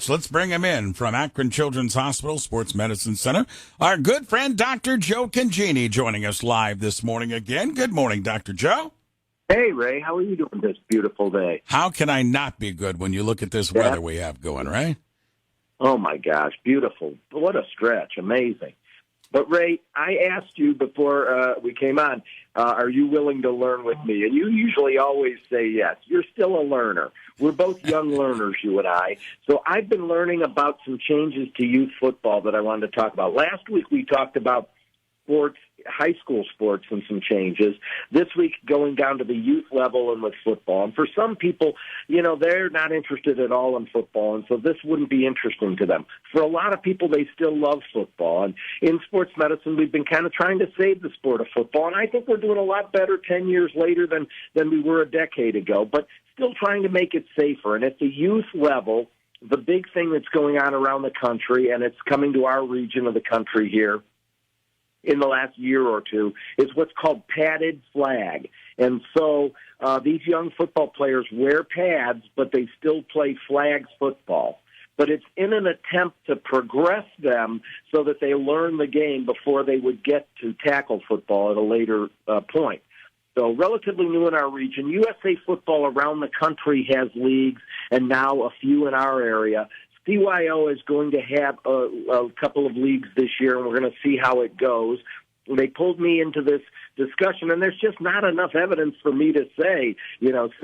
So let's bring him in from Akron Children's Hospital Sports Medicine Center. Our good friend, Dr. Joe Congini, joining us live this morning again. Good morning, Dr. Joe. Hey, Ray. How are you doing this beautiful day? How can I not be good when you look at this weather we have going, right? Oh, my gosh. Beautiful. What a stretch. Amazing. But, Ray, I asked you before we came on, are you willing to learn with me? And you usually always say yes. You're still a learner. We're both young learners, you and I. So I've been learning about some changes to youth football that I wanted to talk about. Last week we talked about sports, high school sports, and some changes. This week going down to the youth level and with football. And for some people, they're not interested at all in football, and so this wouldn't be interesting to them. For a lot of people, they still love football. And in sports medicine, we've been kind of trying to save the sport of football, and I think we're doing a lot better 10 years later than we were a decade ago, but still trying to make it safer. And at the youth level, the big thing that's going on around the country, and it's coming to our region of the country here, in the last year or two, is what's called padded flag. And so these young football players wear pads, but they still play flag football. But it's in an attempt to progress them so that they learn the game before they would get to tackle football at a later point. So relatively new in our region. USA Football around the country has leagues, and now a few in our area. CYO is going to have a couple of leagues this year, and we're going to see how it goes. They pulled me into this discussion, and there's just not enough evidence for me to say,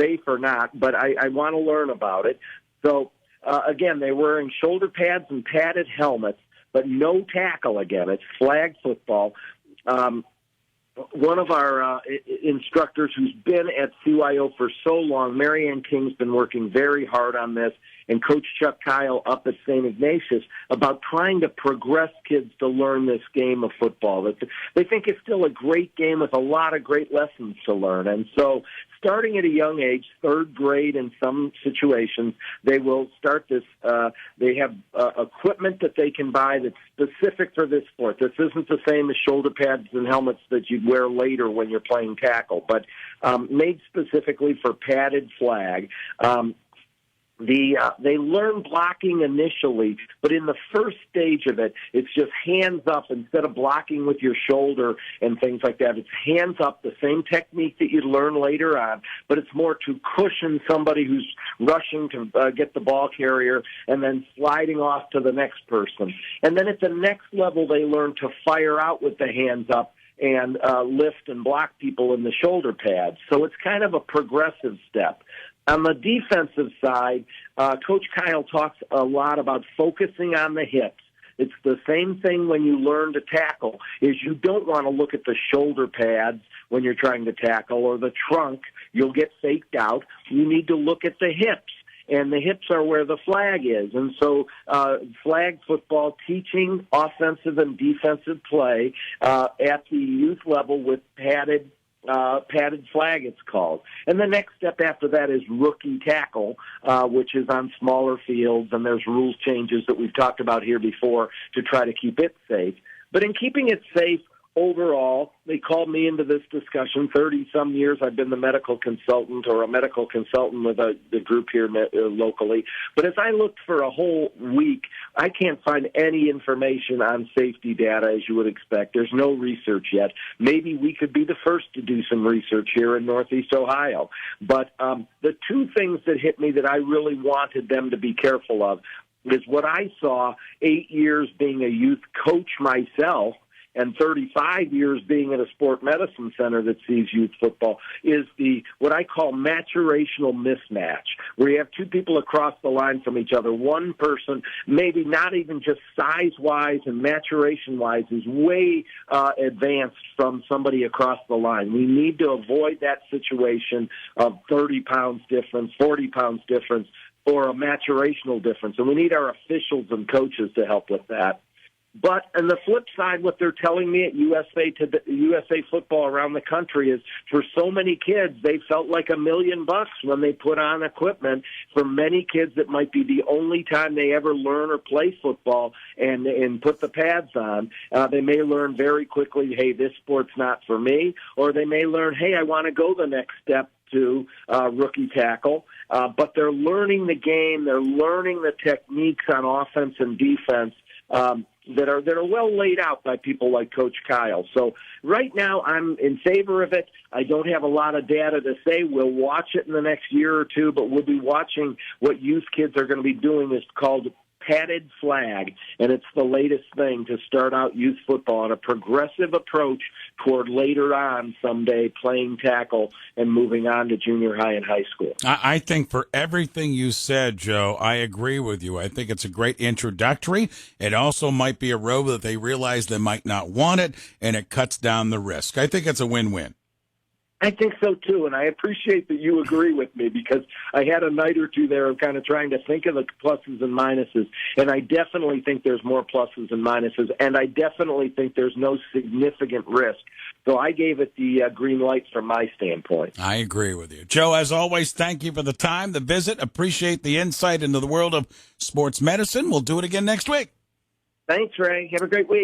safe or not, but I want to learn about it. So, again, they're wearing shoulder pads and padded helmets, but no tackle again. It's flag football. One of our instructors who's been at CYO for so long, Marianne King's been working very hard on this, and Coach Chuck Kyle up at St. Ignatius about trying to progress kids to learn this game of football. They think it's still a great game with a lot of great lessons to learn. And so starting at a young age, third grade in some situations, they will start this. They have equipment that they can buy that's specific for this sport. This isn't the same as shoulder pads and helmets that you'd wear later when you're playing tackle, but made specifically for padded flag. They learn blocking initially, but in the first stage of it, it's just hands up instead of blocking with your shoulder and things like that. It's hands up, the same technique that you learn later on, but it's more to cushion somebody who's rushing to get the ball carrier and then sliding off to the next person. And then at the next level, they learn to fire out with the hands up and lift and block people in the shoulder pads. So it's kind of a progressive step. On the defensive side, Coach Kyle talks a lot about focusing on the hips. It's the same thing when you learn to tackle, is you don't want to look at the shoulder pads when you're trying to tackle or the trunk. You'll get faked out. You need to look at the hips, and the hips are where the flag is. And so flag football, teaching offensive and defensive play at the youth level with padded flag, it's called. And the next step after that is rookie tackle, which is on smaller fields, and there's rules changes that we've talked about here before to try to keep it safe. But in keeping it safe, overall, they called me into this discussion. 30-some years I've been the medical consultant or a medical consultant with the group here locally. But as I looked for a whole week, I can't find any information on safety data, as you would expect. There's no research yet. Maybe we could be the first to do some research here in Northeast Ohio. But the two things that hit me that I really wanted them to be careful of is what I saw 8 years being a youth coach myself, and 35 years being at a sport medicine center that sees youth football, is what I call maturational mismatch, where you have two people across the line from each other. One person, maybe not even just size-wise and maturation-wise, is way advanced from somebody across the line. We need to avoid that situation of 30 pounds difference, 40 pounds difference, or a maturational difference. And we need our officials and coaches to help with that. But on the flip side, what they're telling me at USA Football around the country is for so many kids, they felt like $1 million when they put on equipment. For many kids, it might be the only time they ever learn or play football and put the pads on. They may learn very quickly, hey, this sport's not for me. Or they may learn, hey, I want to go the next step to rookie tackle, but they're learning the game. They're learning the techniques on offense and defense that are well laid out by people like Coach Kyle. So right now I'm in favor of it. I don't have a lot of data to say. We'll watch it in the next year or two, but we'll be watching what youth kids are going to be doing. Is called padded flag, and it's the latest thing to start out youth football, and a progressive approach toward later on someday playing tackle and moving on to junior high and high school. I think for everything you said, Joe, I agree with you. I think it's a great introductory. It also might be a road that they realize they might not want it, and it cuts down the risk. I think it's a win-win. I think so, too, and I appreciate that you agree with me, because I had a night or two there of kind of trying to think of the pluses and minuses, and I definitely think there's more pluses and minuses, and I definitely think there's no significant risk. So I gave it the green light from my standpoint. I agree with you. Joe, as always, thank you for the time, the visit. Appreciate the insight into the world of sports medicine. We'll do it again next week. Thanks, Ray. Have a great week.